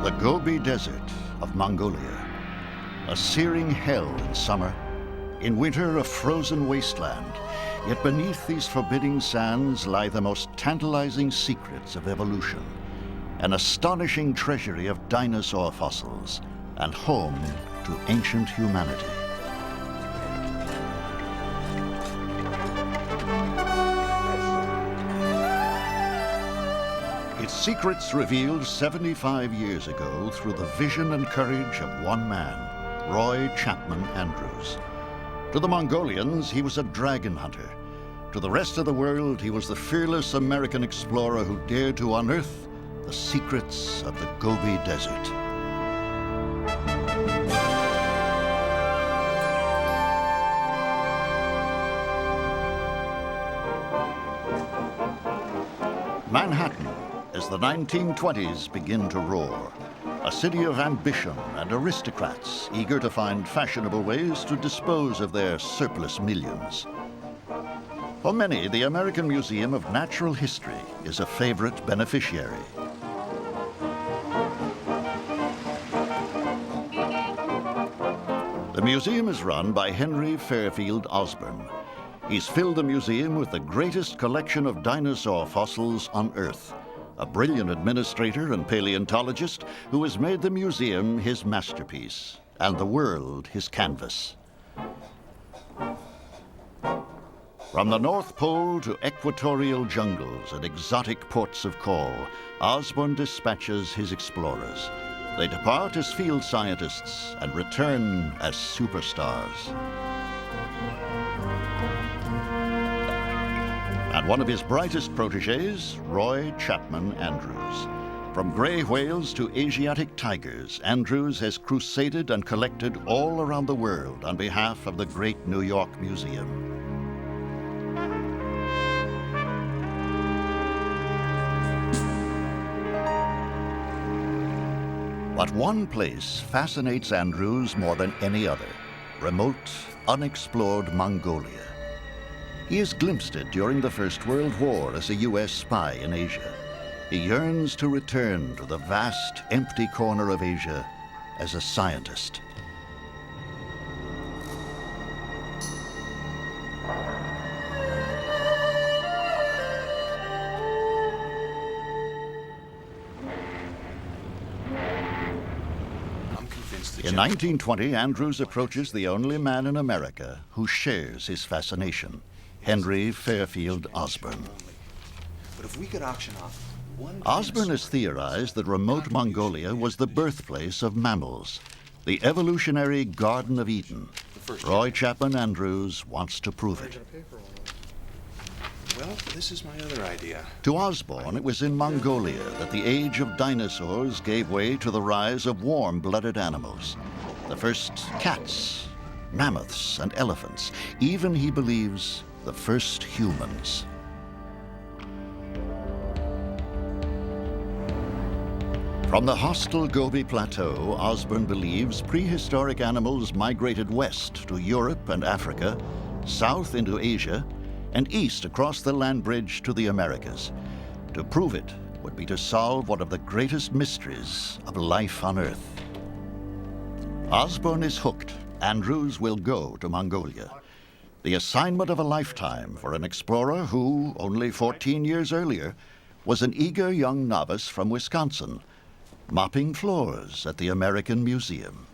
The Gobi Desert of Mongolia. A searing hell in summer, in winter a frozen wasteland. Yet beneath these forbidding sands lie the most tantalizing secrets of evolution, an astonishing treasury of dinosaur fossils, and home to ancient humanity. Its secrets revealed 75 years ago through the vision and courage of one man, Roy Chapman Andrews. To the Mongolians, he was a dragon hunter. To the rest of the world, he was the fearless American explorer who dared to unearth the secrets of the Gobi Desert. Manhattan, as the 1920s begin to roar, a city of ambition and aristocrats eager to find fashionable ways to dispose of their surplus millions. For many, the American Museum of Natural History is a favorite beneficiary. The museum is run by Henry Fairfield Osborne. He's filled the museum with the greatest collection of dinosaur fossils on Earth, a brilliant administrator and paleontologist who has made the museum his masterpiece and the world his canvas. From the North Pole to equatorial jungles and exotic ports of call, Osborne dispatches his explorers. They depart as field scientists and return as superstars. And one of his brightest proteges, Roy Chapman Andrews. From gray whales to Asiatic tigers, Andrews has crusaded and collected all around the world on behalf of the great New York Museum. But one place fascinates Andrews more than any other: remote, unexplored Mongolia. He has glimpsed it during the First World War as a U.S. spy in Asia. He yearns to return to the vast, empty corner of Asia as a scientist. In 1920, Andrews approaches the only man in America who shares his fascination, Henry Fairfield Osborne. But if we could auction off Osborne has theorized that remote Mongolia was the birthplace of mammals, the evolutionary Garden of Eden. Roy Chapman Andrews wants to prove it. Well, this is my other idea. To Osborne, it was in Mongolia that the age of dinosaurs gave way to the rise of warm-blooded animals. The first cats, mammoths, and elephants. Even, he believes, the first humans. From the hostile Gobi Plateau, Osborne believes prehistoric animals migrated west to Europe and Africa, south into Asia, and east across the land bridge to the Americas. To prove it would be to solve one of the greatest mysteries of life on Earth. Osborne is hooked. Andrews will go to Mongolia. The assignment of a lifetime for an explorer who, only 14 years earlier, was an eager young novice from Wisconsin, mopping floors at the American Museum.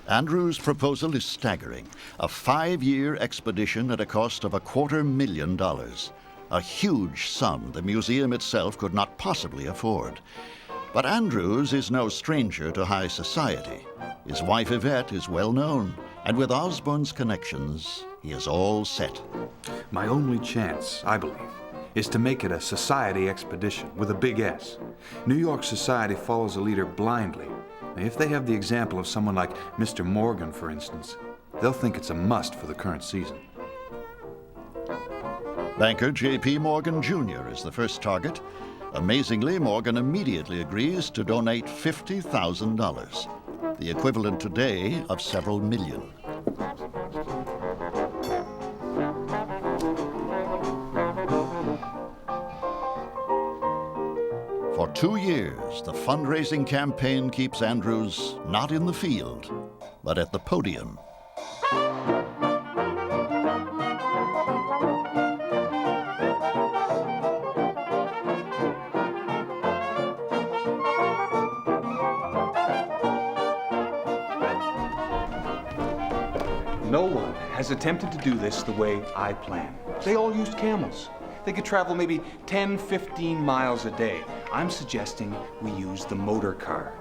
Andrews' proposal is staggering: a 5-year expedition at a cost of $250,000, a huge sum the museum itself could not possibly afford. But Andrews is no stranger to high society. His wife Yvette is well known, and with Osborne's connections, he is all set. My only chance, I believe, is to make it a society expedition with a big S. New York society follows a leader blindly. If they have the example of someone like Mr. Morgan, for instance, they'll think it's a must for the current season. Banker J.P. Morgan Jr. is the first target. Amazingly, Morgan immediately agrees to donate $50,000, the equivalent today of several million. For 2 years, the fundraising campaign keeps Andrews not in the field, but at the podium. No one has attempted to do this the way I plan. They all used camels. They could travel maybe 10, 15 miles a day. I'm suggesting we use the motor car.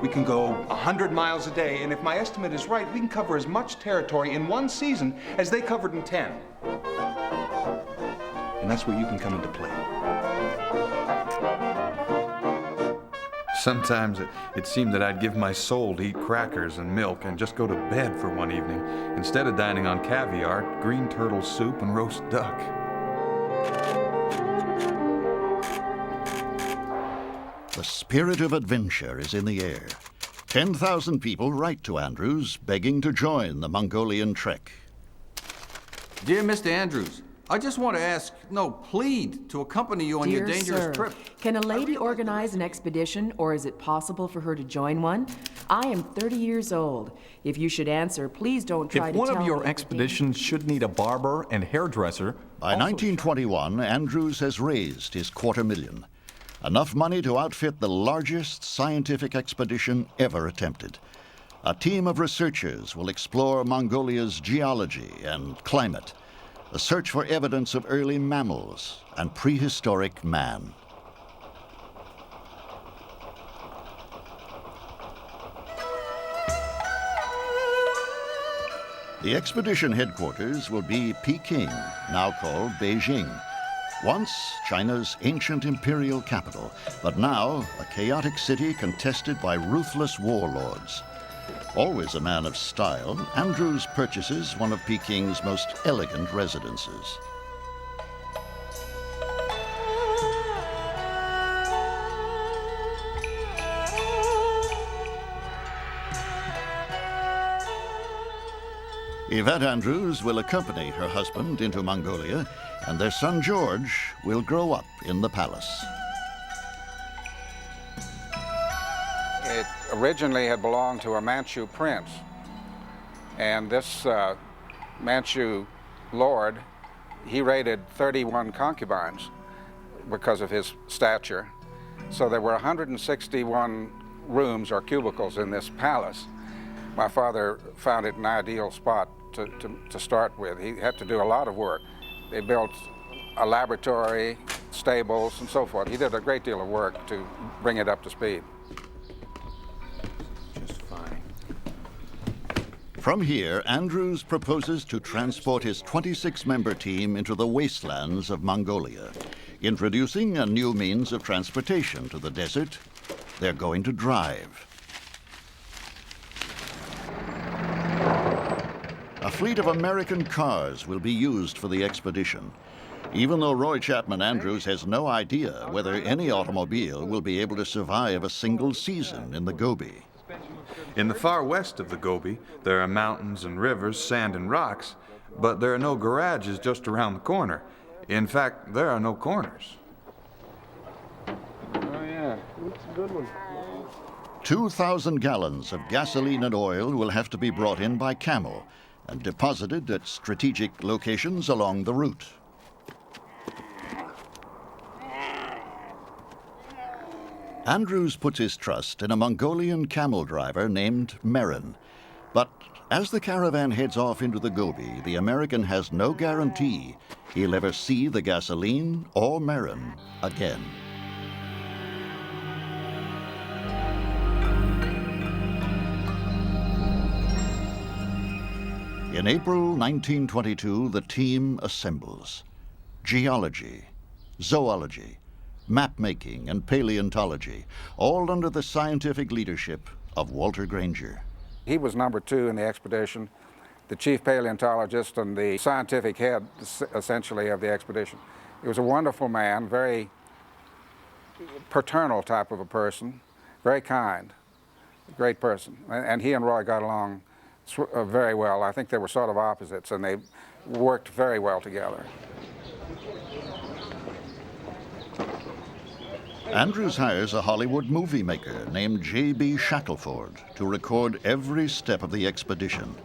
We can go 100 miles a day, and if my estimate is right, we can cover as much territory in one season as they covered in 10. And that's where you can come into play. Sometimes it seemed that I'd give my soul to eat crackers and milk and just go to bed for one evening, instead of dining on caviar, green turtle soup, and roast duck. The spirit of adventure is in the air. 10,000 people write to Andrews begging to join the Mongolian trek. Dear Mr. Andrews, I just want to ask, no, plead to accompany you on your Dear dangerous sir, trip. can a lady organize an expedition, or is it possible for her to join one? I am 30 years old. If you should answer, please don't try to If one tell of me your everything. expeditions should need a barber and hairdresser, By 1921, Andrews has raised his $250,000, enough money to outfit the largest scientific expedition ever attempted. A team of researchers will explore Mongolia's geology and climate, a search for evidence of early mammals and prehistoric man. The expedition headquarters will be Peking, now called Beijing. Once China's ancient imperial capital, but now a chaotic city contested by ruthless warlords. Always a man of style, Andrews purchases one of Peking's most elegant residences. Yvette Andrews will accompany her husband into Mongolia, and their son George will grow up in the palace. It originally had belonged to a Manchu prince, and this Manchu lord, he raided 31 concubines because of his stature. So there were 161 rooms or cubicles in this palace. My father found it an ideal spot to start with. He had to do a lot of work. They built a laboratory, stables, and so forth. He did a great deal of work to bring it up to speed. Just fine. From here, Andrews proposes to transport his 26-member team into the wastelands of Mongolia, introducing a new means of transportation to the desert. They're going to drive. A fleet of American cars will be used for the expedition, even though Roy Chapman Andrews has no idea whether any automobile will be able to survive a single season in the Gobi. In the far west of the Gobi, there are mountains and rivers, sand and rocks, but there are no garages just around the corner. In fact, there are no corners. Oh yeah, that's a good one. 2,000 gallons of gasoline and oil will have to be brought in by camel and deposited at strategic locations along the route. Andrews puts his trust in a Mongolian camel driver named Merin. But as the caravan heads off into the Gobi, the American has no guarantee he'll ever see the gasoline or Merin again. In April 1922, the team assembles. Geology, zoology, map-making, and paleontology, all under the scientific leadership of Walter Granger. He was number 2 in the expedition, the chief paleontologist and the scientific head, essentially, of the expedition. He was a wonderful man, very paternal type of a person, very kind, great person. And he and Roy got along very well. I think they were sort of opposites, and they worked very well together. Andrews hires a Hollywood movie maker named J.B. Shackelford to record every step of the expedition.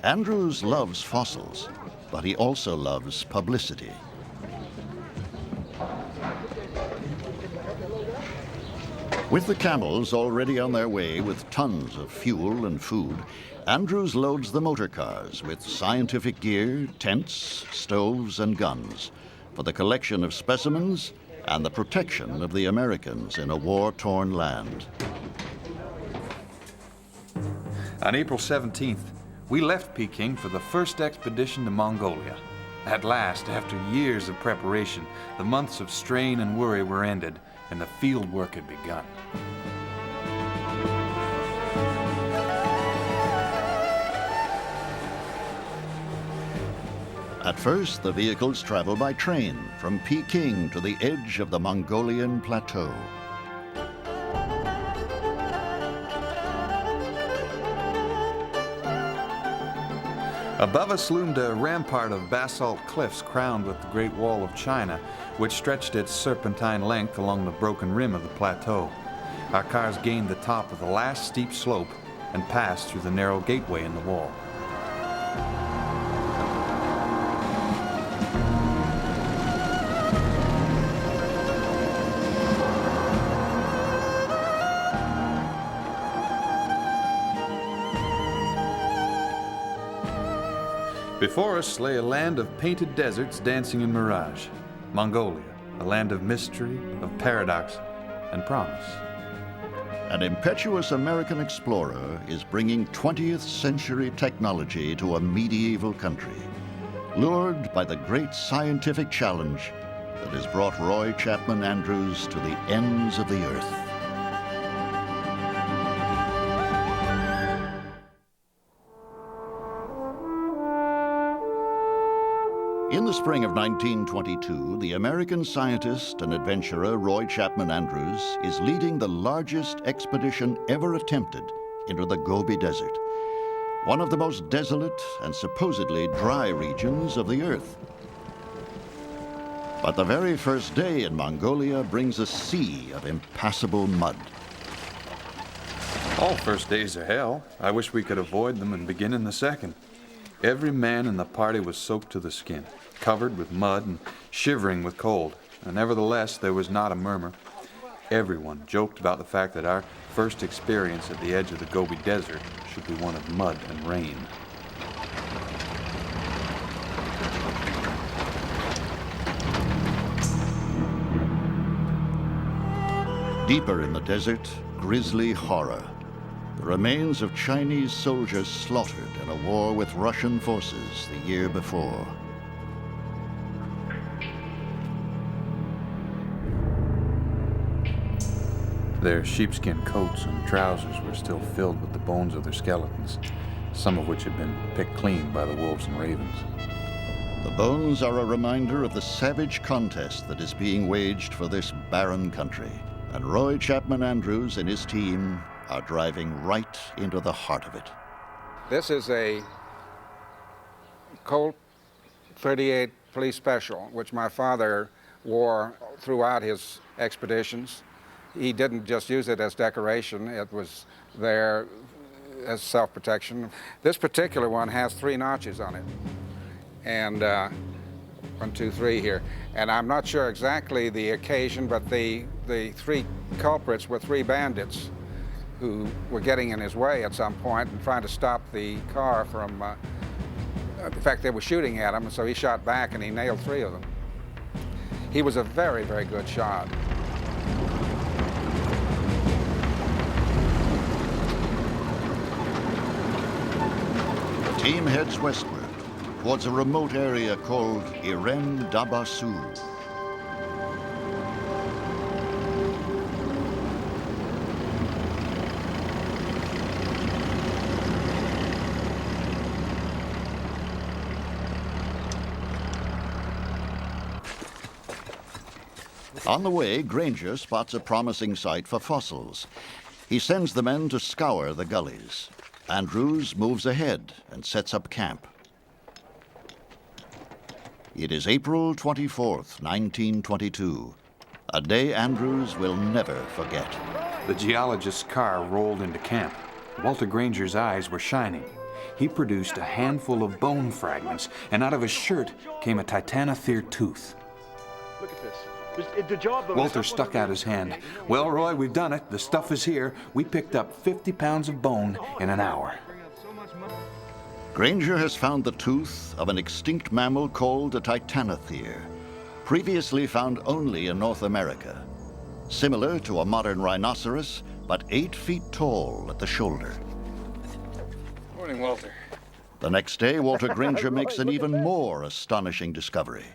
Andrews loves fossils, but he also loves publicity. With the camels already on their way with tons of fuel and food, Andrews loads the motor cars with scientific gear, tents, stoves, and guns for the collection of specimens and the protection of the Americans in a war-torn land. On April 17th, we left Peking for the first expedition to Mongolia. At last, after years of preparation, the months of strain and worry were ended, and the field work had begun. At first, the vehicles travel by train from Peking to the edge of the Mongolian plateau. Above us loomed a rampart of basalt cliffs crowned with the Great Wall of China, which stretched its serpentine length along the broken rim of the plateau. Our cars gained the top of the last steep slope and passed through the narrow gateway in the wall. Before us lay a land of painted deserts dancing in mirage. Mongolia, a land of mystery, of paradox, and promise. An impetuous American explorer is bringing 20th century technology to a medieval country, lured by the great scientific challenge that has brought Roy Chapman Andrews to the ends of the earth. In the spring of 1922, the American scientist and adventurer Roy Chapman Andrews is leading the largest expedition ever attempted into the Gobi Desert, one of the most desolate and supposedly dry regions of the earth. But the very first day in Mongolia brings a sea of impassable mud. All first days are hell. I wish we could avoid them and begin in the second. Every man in the party was soaked to the skin, covered with mud and shivering with cold. And nevertheless, there was not a murmur. Everyone joked about the fact that our first experience at the edge of the Gobi Desert should be one of mud and rain. Deeper in the desert, grisly horror. The remains of Chinese soldiers slaughtered in a war with Russian forces the year before. Their sheepskin coats and trousers were still filled with the bones of their skeletons, some of which had been picked clean by the wolves and ravens. The bones are a reminder of the savage contest that is being waged for this barren country. And Roy Chapman Andrews and his team are driving right into the heart of it. This is a Colt 38 police special, which my father wore throughout his expeditions. He didn't just use it as decoration, it was there as self-protection. This particular one has 3 notches on it. And 1, 2, 3 here. And I'm not sure exactly the occasion, but the 3 culprits were 3 bandits who were getting in his way at some point and trying to stop the car from, in fact, they were shooting at him, so he shot back and he nailed 3 of them. He was a very, very good shot. The team heads westward towards a remote area called Irem Dabasu. On the way, Granger spots a promising site for fossils. He sends the men to scour the gullies. Andrews moves ahead and sets up camp. It is April 24th, 1922. A day Andrews will never forget. The geologist's car rolled into camp. Walter Granger's eyes were shining. He produced a handful of bone fragments, and out of his shirt came a titanothere tooth. Look at this. Walter stuck out his hand. Well, Roy, we've done it. The stuff is here. We picked up 50 pounds of bone in an hour. Granger has found the tooth of an extinct mammal called a titanothere, previously found only in North America. Similar to a modern rhinoceros, but 8 feet tall at the shoulder. Morning, Walter. The next day, Walter Granger makes an even more astonishing discovery.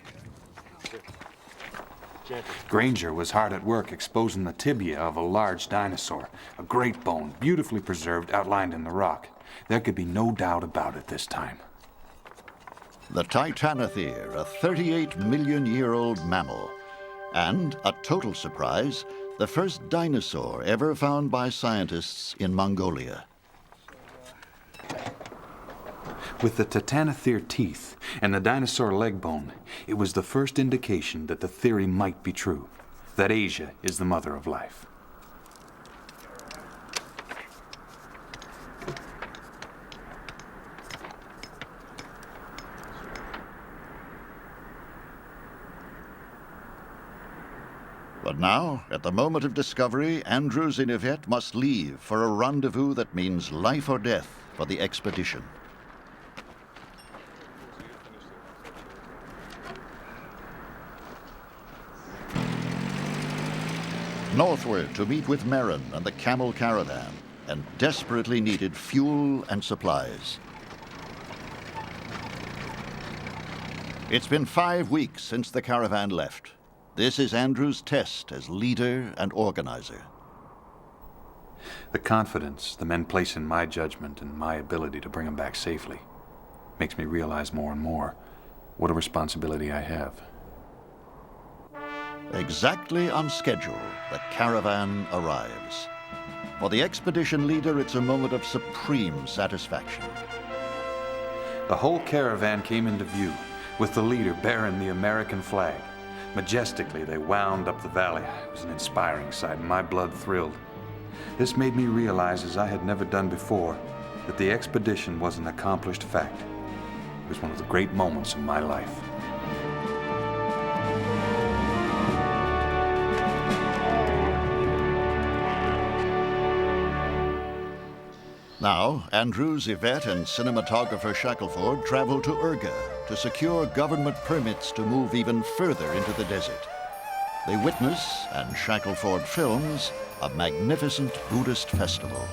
Granger was hard at work exposing the tibia of a large dinosaur, a great bone, beautifully preserved, outlined in the rock. There could be no doubt about it this time. The titanothere, a 38-million-year-old mammal, and, a total surprise, the first dinosaur ever found by scientists in Mongolia. With the titanothere teeth and the dinosaur leg bone, it was the first indication that the theory might be true, that Asia is the mother of life. But now, at the moment of discovery, Andrews and Yvette must leave for a rendezvous that means life or death for the expedition. Northward to meet with Marin and the camel caravan, and desperately needed fuel and supplies. It's been 5 weeks since the caravan left. This is Andrews' test as leader and organizer. The confidence the men place in my judgment and my ability to bring them back safely makes me realize more and more what a responsibility I have. Exactly on schedule, the caravan arrives. For the expedition leader, it's a moment of supreme satisfaction. The whole caravan came into view, with the leader bearing the American flag. Majestically, they wound up the valley. It was an inspiring sight, and my blood thrilled. This made me realize, as I had never done before, that the expedition was an accomplished fact. It was one of the great moments of my life. Now, Andrews, Yvette, and cinematographer Shackelford travel to Urga to secure government permits to move even further into the desert. They witness, and Shackelford films, a magnificent Buddhist festival.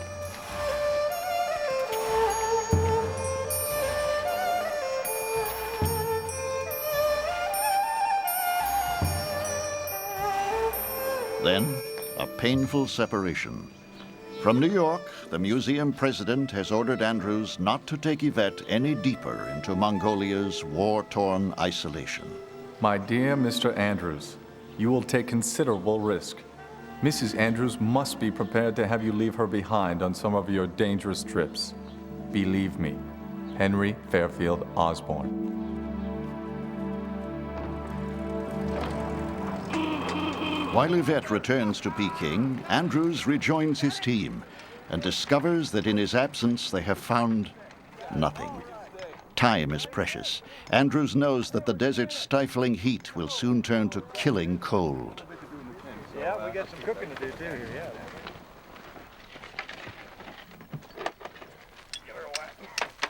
Then, a painful separation. From New York, the museum president has ordered Andrews not to take Yvette any deeper into Mongolia's war-torn isolation. My dear Mr. Andrews, you will take considerable risk. Mrs. Andrews must be prepared to have you leave her behind on some of your dangerous trips. Believe me, Henry Fairfield Osborne. While Yvette returns to Peking, Andrews rejoins his team and discovers that in his absence they have found nothing. Time is precious. Andrews knows that the desert's stifling heat will soon turn to killing cold. Yeah, we got some cooking to do too here, yeah.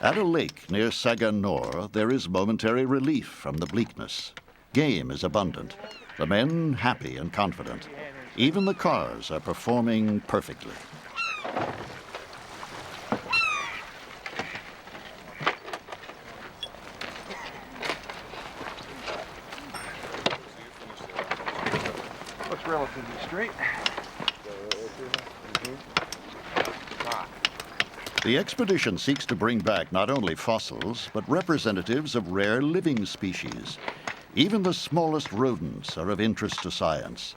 At a lake near Sagan Nor, there is momentary relief from the bleakness. Game is abundant. The men happy and confident. Even the cars are performing perfectly. Looks relatively straight. The expedition seeks to bring back not only fossils, but representatives of rare living species. Even the smallest rodents are of interest to science.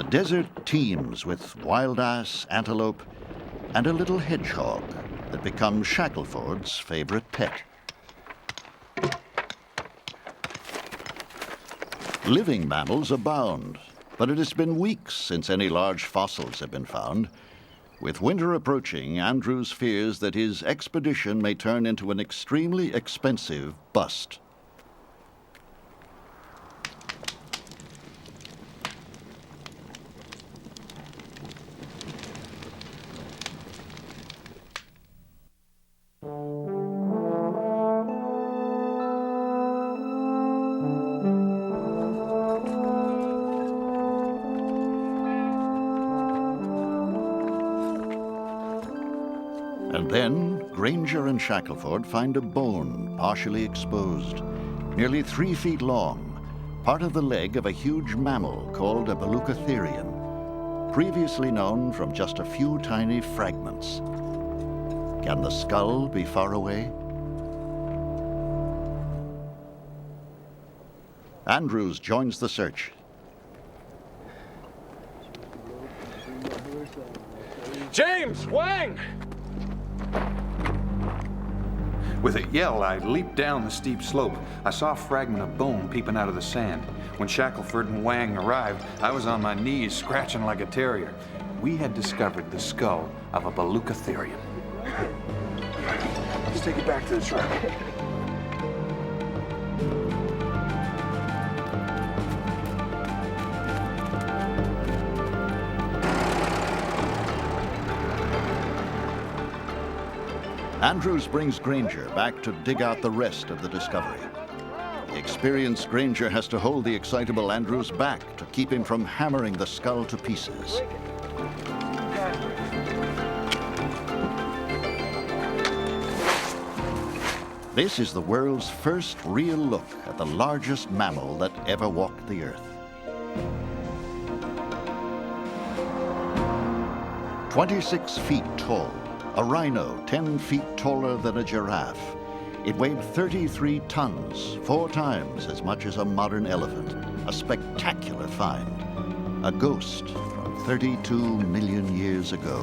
The desert teems with wild ass, antelope, and a little hedgehog that becomes Shackelford's favorite pet. Living mammals abound, but it has been weeks since any large fossils have been found. With winter approaching, Andrews fears that his expedition may turn into an extremely expensive bust. And then, Granger and Shackelford find a bone partially exposed, nearly 3 feet long, part of the leg of a huge mammal called a Baluchotherium, previously known from just a few tiny fragments. Can the skull be far away? Andrews joins the search. James! Wang! With a yell, I leaped down the steep slope. I saw a fragment of bone peeping out of the sand. When Shackelford and Wang arrived, I was on my knees, scratching like a terrier. We had discovered the skull of a Baluchotherium. Let's take it back to the truck. Andrews brings Granger back to dig out the rest of the discovery. The experienced Granger has to hold the excitable Andrews back to keep him from hammering the skull to pieces. This is the world's first real look at the largest mammal that ever walked the earth. 26 feet tall, a rhino 10 feet taller than a giraffe. It weighed 33 tons, 4 times as much as a modern elephant. A spectacular find. A ghost from 32 million years ago.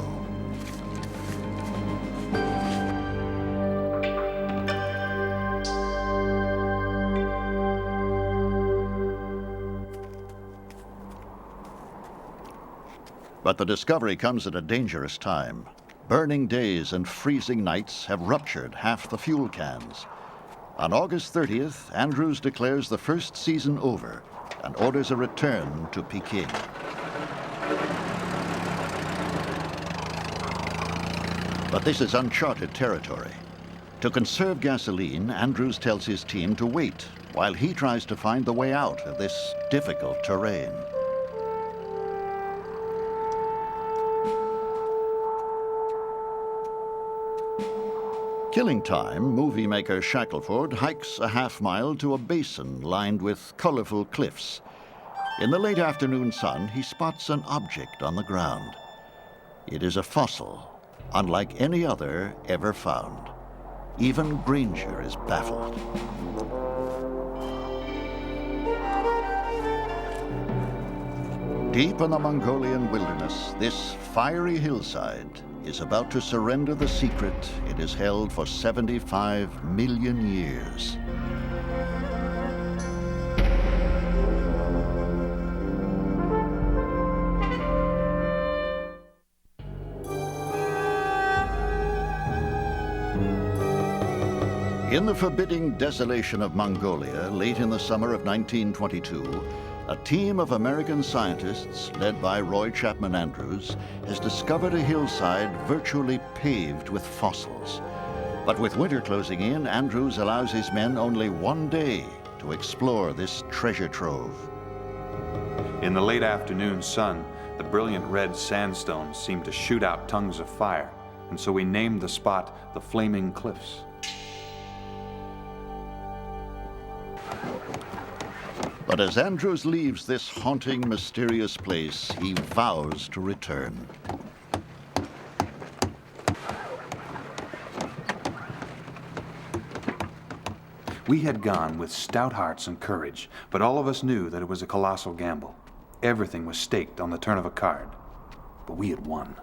But the discovery comes at a dangerous time. Burning days and freezing nights have ruptured half the fuel cans. On August 30th, Andrews declares the first season over and orders a return to Peking. But this is uncharted territory. To conserve gasoline, Andrews tells his team to wait while he tries to find the way out of this difficult terrain. Killing time, movie maker Shackelford hikes a half-mile to a basin lined with colorful cliffs. In the late afternoon sun, he spots an object on the ground. It is a fossil, unlike any other ever found. Even Granger is baffled. Deep in the Mongolian wilderness, this fiery hillside is about to surrender the secret it has held for 75 million years. In the forbidding desolation of Mongolia, late in the summer of 1922, a team of American scientists, led by Roy Chapman Andrews, has discovered a hillside virtually paved with fossils. But with winter closing in, Andrews allows his men only 1 day to explore this treasure trove. In the late afternoon sun, the brilliant red sandstones seemed to shoot out tongues of fire, and so we named the spot the Flaming Cliffs. But as Andrews leaves this haunting, mysterious place, he vows to return. We had gone with stout hearts and courage, but all of us knew that it was a colossal gamble. Everything was staked on the turn of a card. But we had won.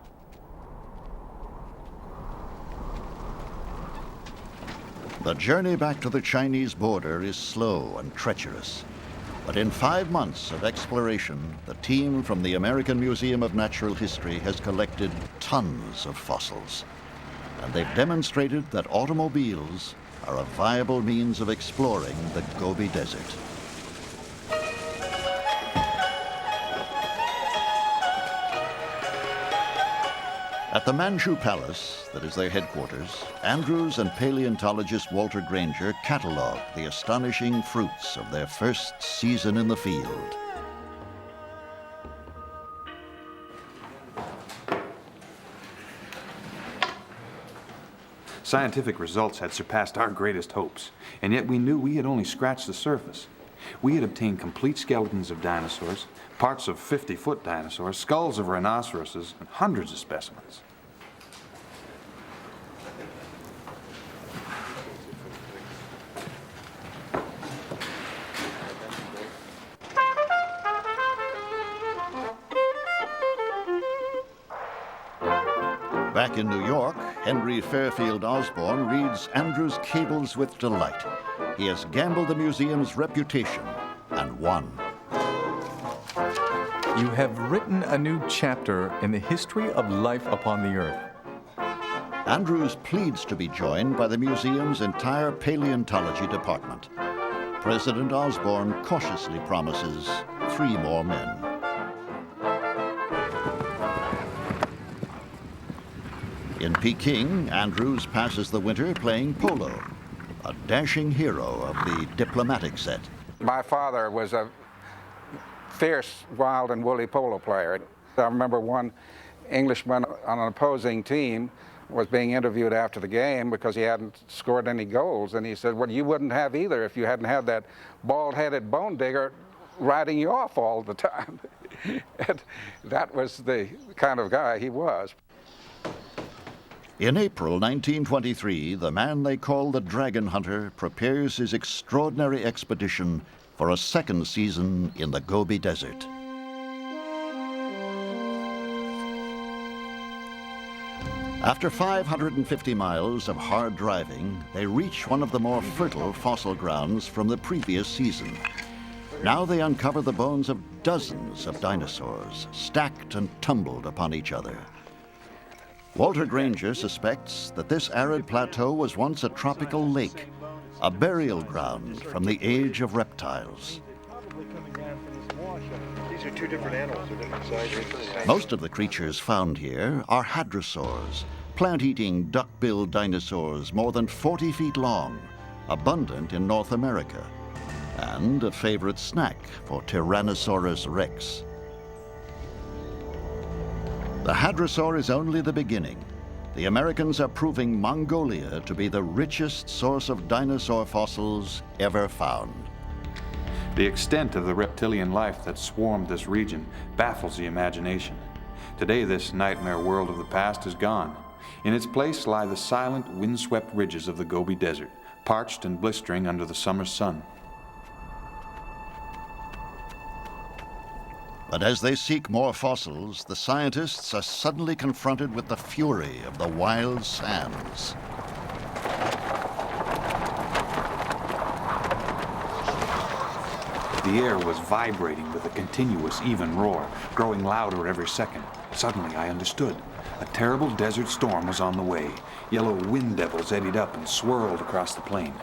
The journey back to the Chinese border is slow and treacherous. But in 5 months of exploration, the team from the American Museum of Natural History has collected tons of fossils. And they've demonstrated that automobiles are a viable means of exploring the Gobi Desert. At the Manchu Palace, that is their headquarters, Andrews and paleontologist Walter Granger catalog the astonishing fruits of their first season in the field. Scientific results had surpassed our greatest hopes, and yet we knew we had only scratched the surface. We had obtained complete skeletons of dinosaurs, parts of 50-foot dinosaurs, skulls of rhinoceroses, and hundreds of specimens. Back in New York, Henry Fairfield Osborne reads Andrews' cables with delight. He has gambled the museum's reputation and won. You have written a new chapter in the history of life upon the Earth. Andrews pleads to be joined by the museum's entire paleontology department. President Osborne cautiously promises 3 more men. In Peking, Andrews passes the winter playing polo, a dashing hero of the diplomatic set. My father was a fierce, wild, and woolly polo player. I remember one Englishman on an opposing team was being interviewed after the game because he hadn't scored any goals, and he said, well, you wouldn't have either if you hadn't had that bald-headed bone digger riding you off all the time. And that was the kind of guy he was. In April 1923, the man they call the Dragon Hunter prepares his extraordinary expedition for a second season in the Gobi Desert. After 550 miles of hard driving, they reach one of the more fertile fossil grounds from the previous season. Now they uncover the bones of dozens of dinosaurs, stacked and tumbled upon each other. Walter Granger suspects that this arid plateau was once a tropical lake, a burial ground from the age of reptiles. These are 2 different animals, they're different sizes. Most of the creatures found here are hadrosaurs, plant-eating duck-billed dinosaurs more than 40 feet long, abundant in North America, and a favorite snack for Tyrannosaurus rex. The hadrosaur is only the beginning. The Americans are proving Mongolia to be the richest source of dinosaur fossils ever found. The extent of the reptilian life that swarmed this region baffles the imagination. Today, this nightmare world of the past is gone. In its place lie the silent, windswept ridges of the Gobi Desert, parched and blistering under the summer sun. But as they seek more fossils, the scientists are suddenly confronted with the fury of the wild sands. The air was vibrating with a continuous, even roar, growing louder every second. Suddenly, I understood. A terrible desert storm was on the way. Yellow wind devils eddied up and swirled across the plain.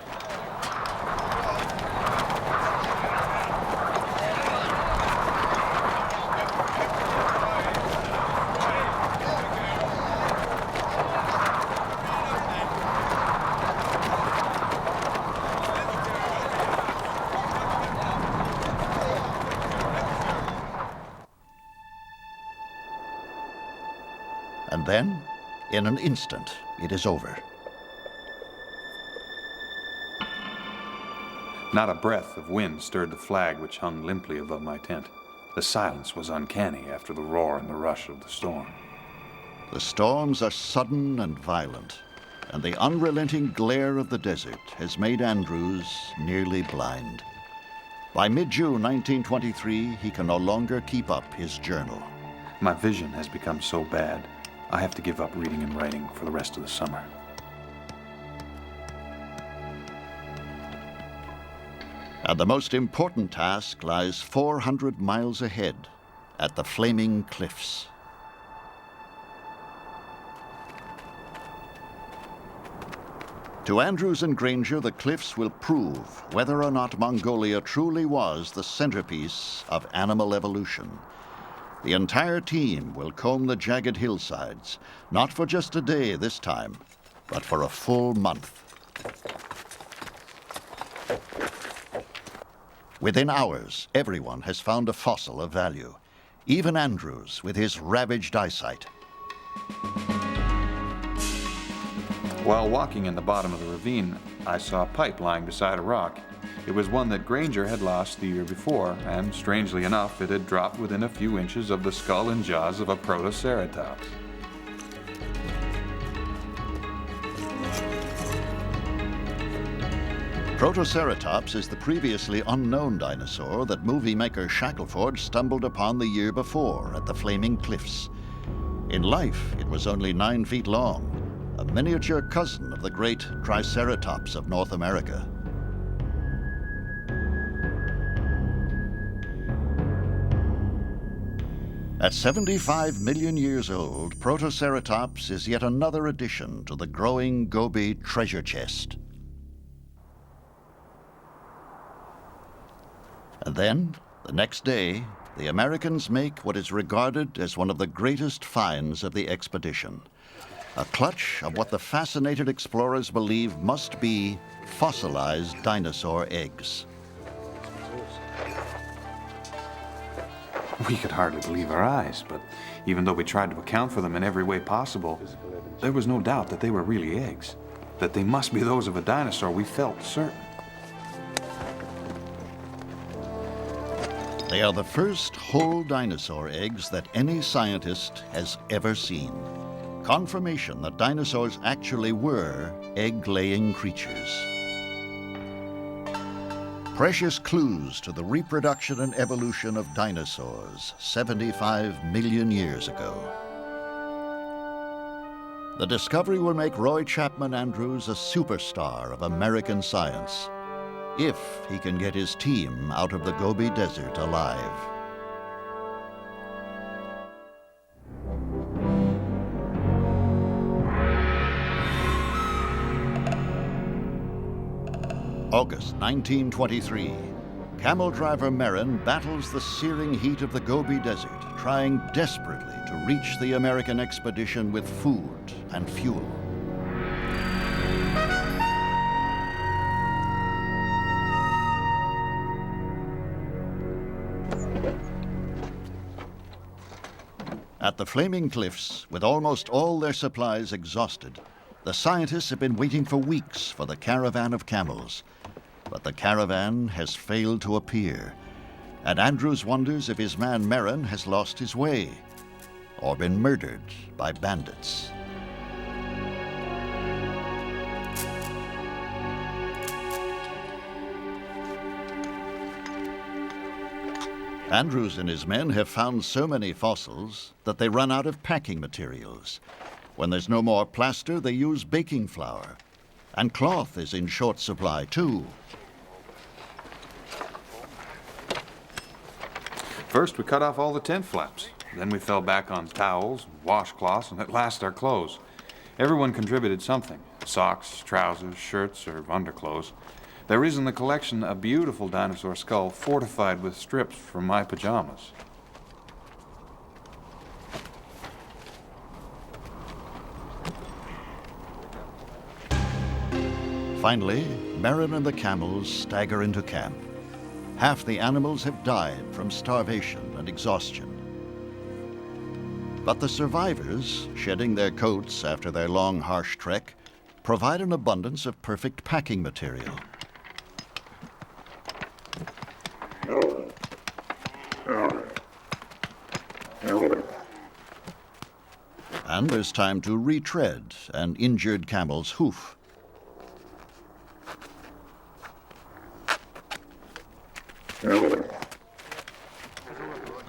And then, in an instant, it is over. Not a breath of wind stirred the flag which hung limply above my tent. The silence was uncanny after the roar and the rush of the storm. The storms are sudden and violent, and the unrelenting glare of the desert has made Andrews nearly blind. By mid-June 1923, he can no longer keep up his journal. My vision has become so bad, I have to give up reading and writing for the rest of the summer. And the most important task lies 400 miles ahead, at the Flaming Cliffs. To Andrews and Granger, the cliffs will prove whether or not Mongolia truly was the centerpiece of animal evolution. The entire team will comb the jagged hillsides, not for just a day this time, but for a full month. Within hours, everyone has found a fossil of value, even Andrews with his ravaged eyesight. While walking in the bottom of the ravine, I saw a pipe lying beside a rock. It was one that Granger had lost the year before, and strangely enough, it had dropped within a few inches of the skull and jaws of a protoceratops. Protoceratops is the previously unknown dinosaur that movie maker Shackelford stumbled upon the year before at the Flaming Cliffs. In life, it was only 9 feet long, a miniature cousin of the great Triceratops of North America. At 75 million years old, Protoceratops is yet another addition to the growing Gobi treasure chest. And then, the next day, the Americans make what is regarded as one of the greatest finds of the expedition. A clutch of what the fascinated explorers believe must be fossilized dinosaur eggs. We could hardly believe our eyes, but even though we tried to account for them in every way possible, there was no doubt that they were really eggs. That they must be those of a dinosaur, we felt certain. They are the first whole dinosaur eggs that any scientist has ever seen. Confirmation that dinosaurs actually were egg-laying creatures. Precious clues to the reproduction and evolution of dinosaurs 75 million years ago. The discovery will make Roy Chapman Andrews a superstar of American science, if he can get his team out of the Gobi Desert alive. August 1923. Camel driver Merrin battles the searing heat of the Gobi Desert, trying desperately to reach the American expedition with food and fuel. At the Flaming Cliffs, with almost all their supplies exhausted, the scientists have been waiting for weeks for the caravan of camels. But the caravan has failed to appear, and Andrews wonders if his man Merrin has lost his way or been murdered by bandits. Andrews and his men have found so many fossils that they run out of packing materials. When there's no more plaster, they use baking flour. And cloth is in short supply, too. First, we cut off all the tent flaps. Then we fell back on towels, washcloths, and at last our clothes. Everyone contributed something: socks, trousers, shirts, or underclothes. There is in the collection a beautiful dinosaur skull fortified with strips from my pajamas. Finally, Merrin and the camels stagger into camp. Half the animals have died from starvation and exhaustion. But the survivors, shedding their coats after their long, harsh trek, provide an abundance of perfect packing material. And there's time to retread an injured camel's hoof. The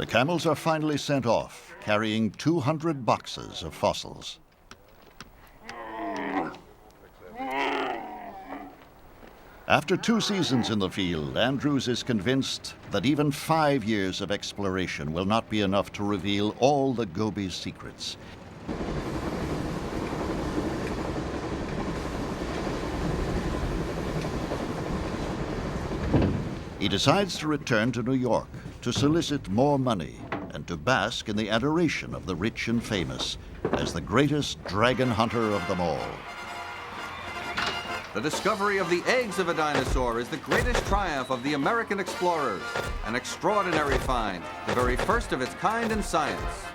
camels are finally sent off, carrying 200 boxes of fossils. After 2 seasons in the field, Andrews is convinced that even 5 years of exploration will not be enough to reveal all the Gobi's secrets. He decides to return to New York to solicit more money and to bask in the adoration of the rich and famous as the greatest dragon hunter of them all. The discovery of the eggs of a dinosaur is the greatest triumph of the American explorers. An extraordinary find, the very first of its kind in science.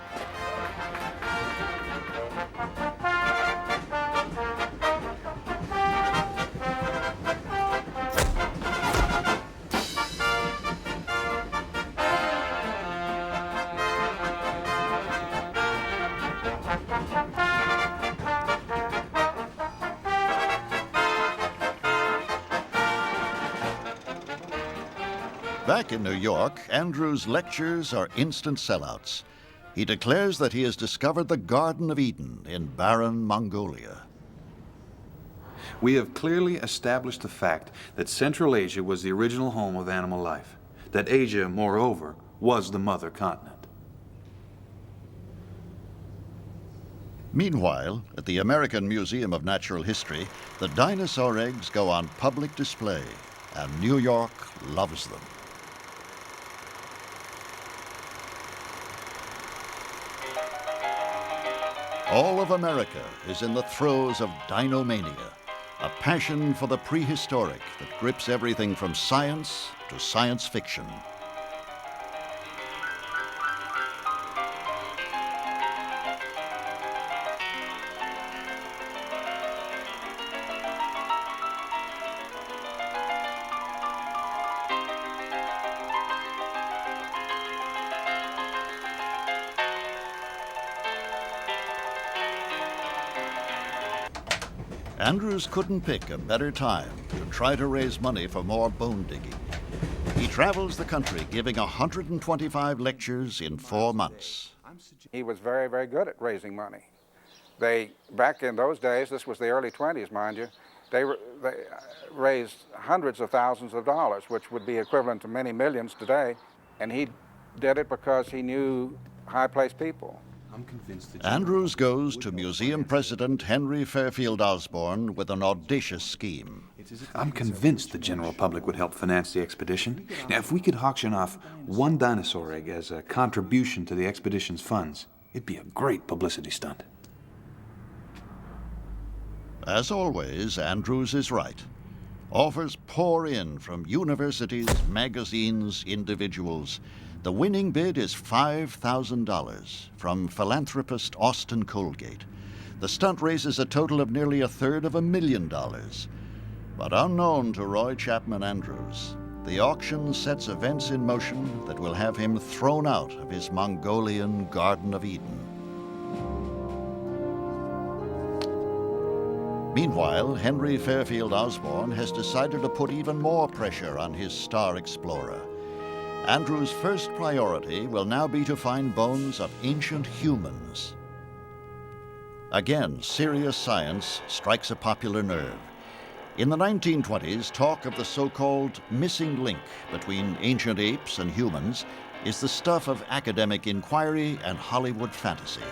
Back in New York, Andrews' lectures are instant sellouts. He declares that he has discovered the Garden of Eden in barren Mongolia. We have clearly established the fact that Central Asia was the original home of animal life, that Asia, moreover, was the mother continent. Meanwhile, at the American Museum of Natural History, the dinosaur eggs go on public display, and New York loves them. All of America is in the throes of dinomania, a passion for the prehistoric that grips everything from science to science fiction. Andrews couldn't pick a better time to try to raise money for more bone digging. He travels the country giving 125 lectures in 4 months. He was very, very good at raising money. Back in those days, this was the early 20s, mind you, they raised hundreds of thousands of dollars, which would be equivalent to many millions today. And he did it because he knew high-placed people. Andrews goes to museum president Henry Fairfield Osborne with an audacious scheme. I'm convinced the general public would help finance the expedition. Now, if we could auction off 1 dinosaur egg as a contribution to the expedition's funds, it'd be a great publicity stunt. As always, Andrews is right. Offers pour in from universities, magazines, individuals. The winning bid is $5,000 from philanthropist Austin Colgate. The stunt raises a total of nearly $250,000. But unknown to Roy Chapman Andrews, the auction sets events in motion that will have him thrown out of his Mongolian Garden of Eden. Meanwhile, Henry Fairfield Osborne has decided to put even more pressure on his star explorer. Andrews' first priority will now be to find bones of ancient humans. Again, serious science strikes a popular nerve. In the 1920s, talk of the so-called missing link between ancient apes and humans is the stuff of academic inquiry and Hollywood fantasy.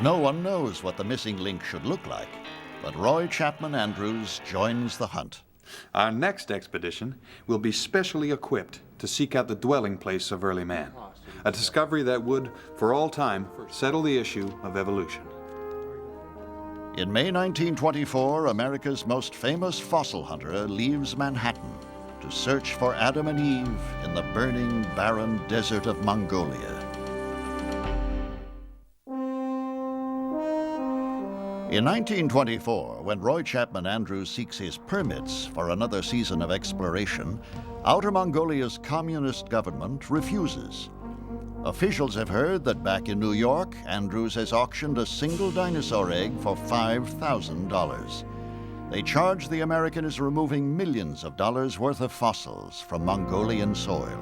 No one knows what the missing link should look like, but Roy Chapman Andrews joins the hunt. Our next expedition will be specially equipped to seek out the dwelling place of early man, a discovery that would, for all time, settle the issue of evolution. In May 1924, America's most famous fossil hunter leaves Manhattan to search for Adam and Eve in the burning, barren desert of Mongolia. In 1924, when Roy Chapman Andrews seeks his permits for another season of exploration, Outer Mongolia's communist government refuses. Officials have heard that back in New York, Andrews has auctioned a single dinosaur egg for $5,000. They charge the American is removing millions of dollars worth of fossils from Mongolian soil.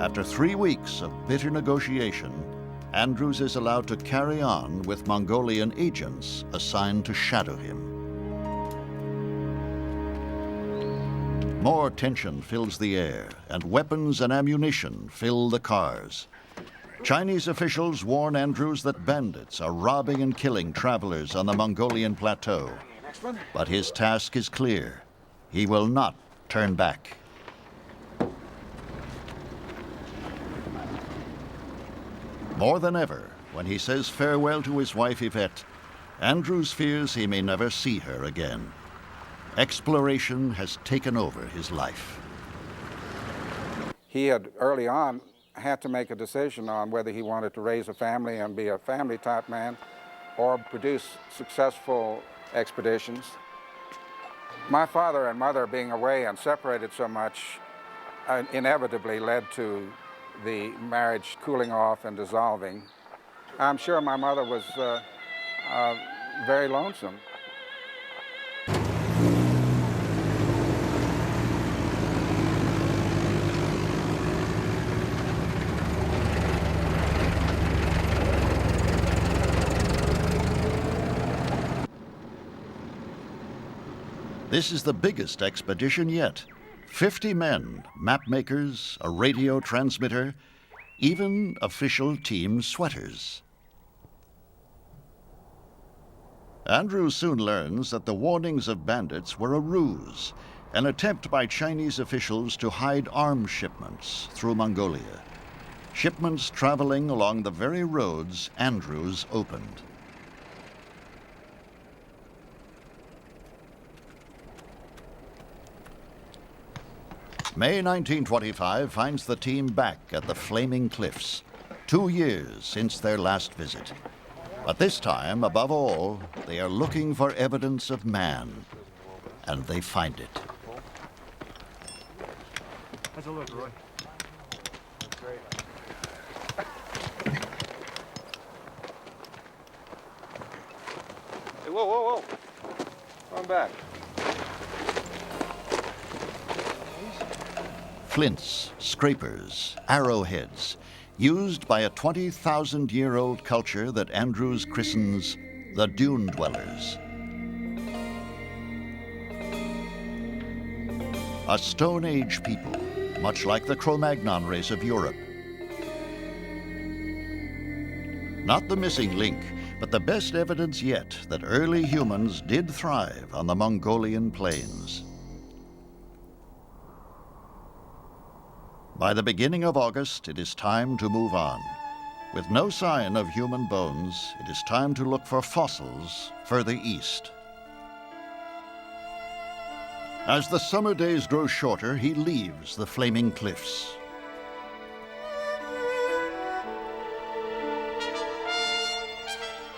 After 3 weeks of bitter negotiation, Andrews is allowed to carry on with Mongolian agents assigned to shadow him. More tension fills the air, and weapons and ammunition fill the cars. Chinese officials warn Andrews that bandits are robbing and killing travelers on the Mongolian plateau. But his task is clear. He will not turn back. More than ever, when he says farewell to his wife Yvette, Andrews fears he may never see her again. Exploration has taken over his life. He had early on had to make a decision on whether he wanted to raise a family and be a family-type man or produce successful expeditions. My father and mother being away and separated so much inevitably led to the marriage cooling off and dissolving. I'm sure my mother was very lonesome. This is the biggest expedition yet. 50 men, map makers, a radio transmitter, even official team sweaters. Andrews soon learns that the warnings of bandits were a ruse, an attempt by Chinese officials to hide arms shipments through Mongolia. Shipments traveling along the very roads Andrews opened. May 1925 finds the team back at the Flaming Cliffs, 2 years since their last visit. But this time, above all, they are looking for evidence of man, and they find it. How's it look, Roy? That's great. Hey, whoa, whoa, whoa. Come back. Flints, scrapers, arrowheads, used by a 20,000-year-old culture that Andrews christens the Dune Dwellers. A Stone Age people, much like the Cro-Magnon race of Europe. Not the missing link, but the best evidence yet that early humans did thrive on the Mongolian plains. By the beginning of August, it is time to move on. With no sign of human bones, it is time to look for fossils further east. As the summer days grow shorter, he leaves the Flaming Cliffs.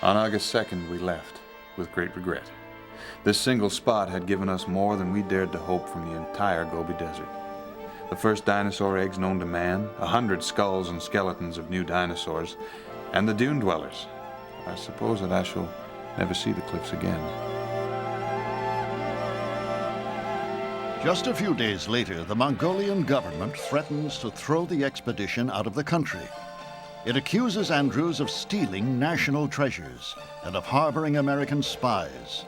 On August 2nd, we left, with great regret. This single spot had given us more than we dared to hope from the entire Gobi Desert. The first dinosaur eggs known to man, 100 skulls and skeletons of new dinosaurs, and the Dune Dwellers. I suppose that I shall never see the cliffs again. Just a few days later, the Mongolian government threatens to throw the expedition out of the country. It accuses Andrews of stealing national treasures and of harboring American spies.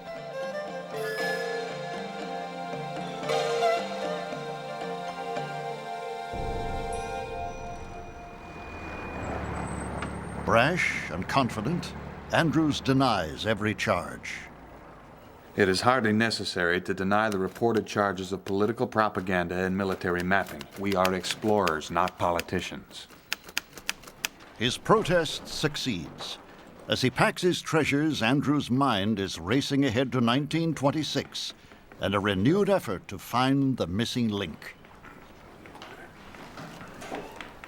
Brash and confident, Andrews denies every charge. It is hardly necessary to deny the reported charges of political propaganda and military mapping. We are explorers, not politicians. His protest succeeds. As he packs his treasures, Andrews' mind is racing ahead to 1926 and a renewed effort to find the missing link.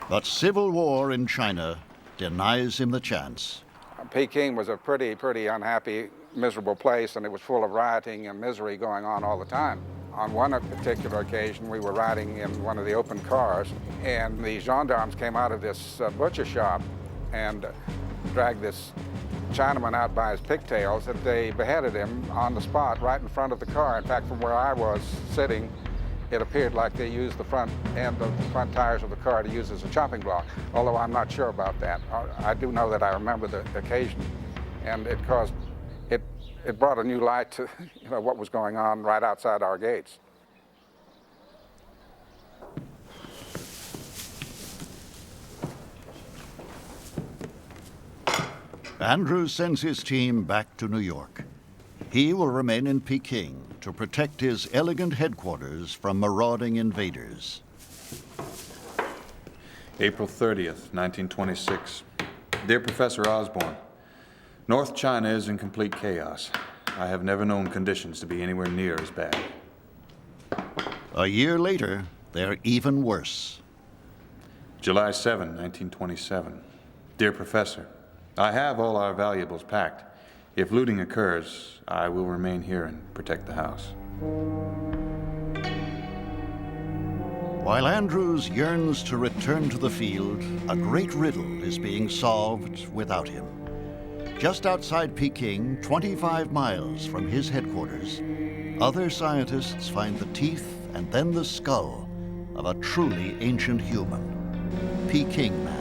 But civil war in China denies him the chance. Peking was a pretty unhappy, miserable place, and it was full of rioting and misery going on all the time. On one particular occasion, we were riding in one of the open cars, and the gendarmes came out of this butcher shop and dragged this Chinaman out by his pigtails, and they beheaded him on the spot right in front of the car. In fact, from where I was sitting, it appeared like they used the front end of the front tires of the car to use as a chopping block, although I'm not sure about that. I do know that I remember the occasion, and it brought a new light to what was going on right outside our gates. Andrews sends his team back to New York. He will remain in Peking to protect his elegant headquarters from marauding invaders. April 30th, 1926. Dear Professor Osborne, North China is in complete chaos. I have never known conditions to be anywhere near as bad. A year later, they're even worse. July 7, 1927. Dear Professor, I have all our valuables packed. If looting occurs, I will remain here and protect the house. While Andrews yearns to return to the field, a great riddle is being solved without him. Just outside Peking, 25 miles from his headquarters, other scientists find the teeth and then the skull of a truly ancient human, Peking Man.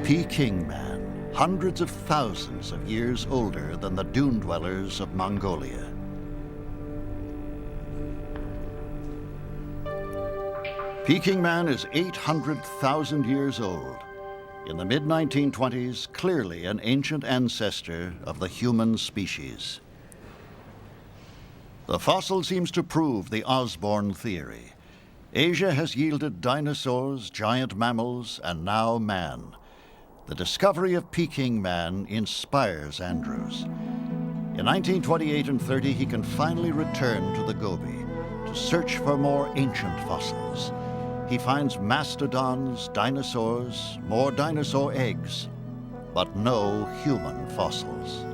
Peking Man, hundreds of thousands of years older than the dune dwellers of Mongolia. Peking Man is 800,000 years old. In the mid-1920s, clearly an ancient ancestor of the human species. The fossil seems to prove the Osborne theory. Asia has yielded dinosaurs, giant mammals, and now man. The discovery of Peking Man inspires Andrews. In 1928 and 30, he can finally return to the Gobi to search for more ancient fossils. He finds mastodons, dinosaurs, more dinosaur eggs, but no human fossils.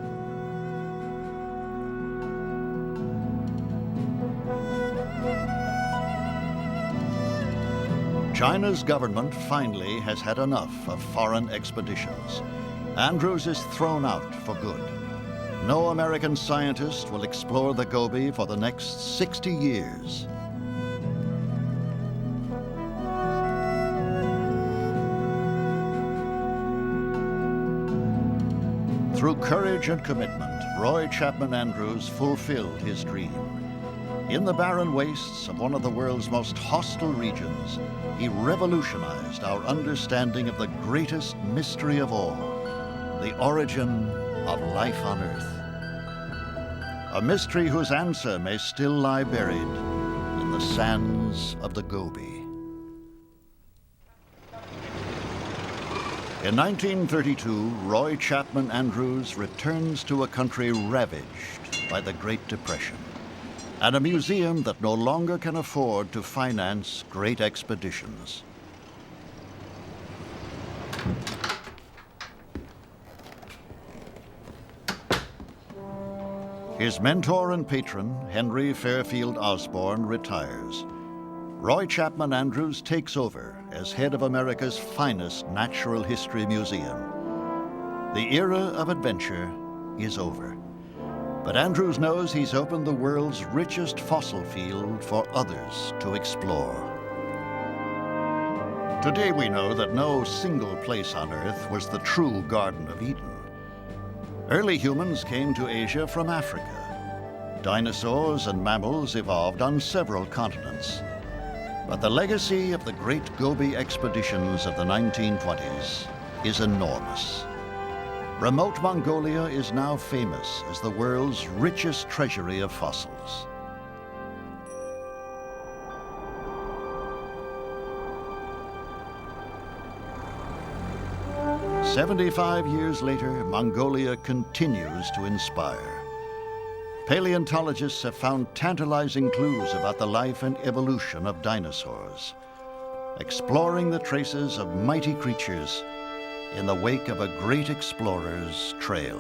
China's government finally has had enough of foreign expeditions. Andrews is thrown out for good. No American scientist will explore the Gobi for the next 60 years. Through courage and commitment, Roy Chapman Andrews fulfilled his dream. In the barren wastes of one of the world's most hostile regions, he revolutionized our understanding of the greatest mystery of all, the origin of life on Earth. A mystery whose answer may still lie buried in the sands of the Gobi. In 1932, Roy Chapman Andrews returns to a country ravaged by the Great Depression, and a museum that no longer can afford to finance great expeditions. His mentor and patron, Henry Fairfield Osborne, retires. Roy Chapman Andrews takes over as head of America's finest natural history museum. The era of adventure is over. But Andrews knows he's opened the world's richest fossil field for others to explore. Today we know that no single place on Earth was the true Garden of Eden. Early humans came to Asia from Africa. Dinosaurs and mammals evolved on several continents. But the legacy of the great Gobi expeditions of the 1920s is enormous. Remote Mongolia is now famous as the world's richest treasury of fossils. "75 years later, Mongolia continues to inspire. Paleontologists have found tantalizing clues about the life and evolution of dinosaurs, exploring the traces of mighty creatures in the wake of a great explorer's trail.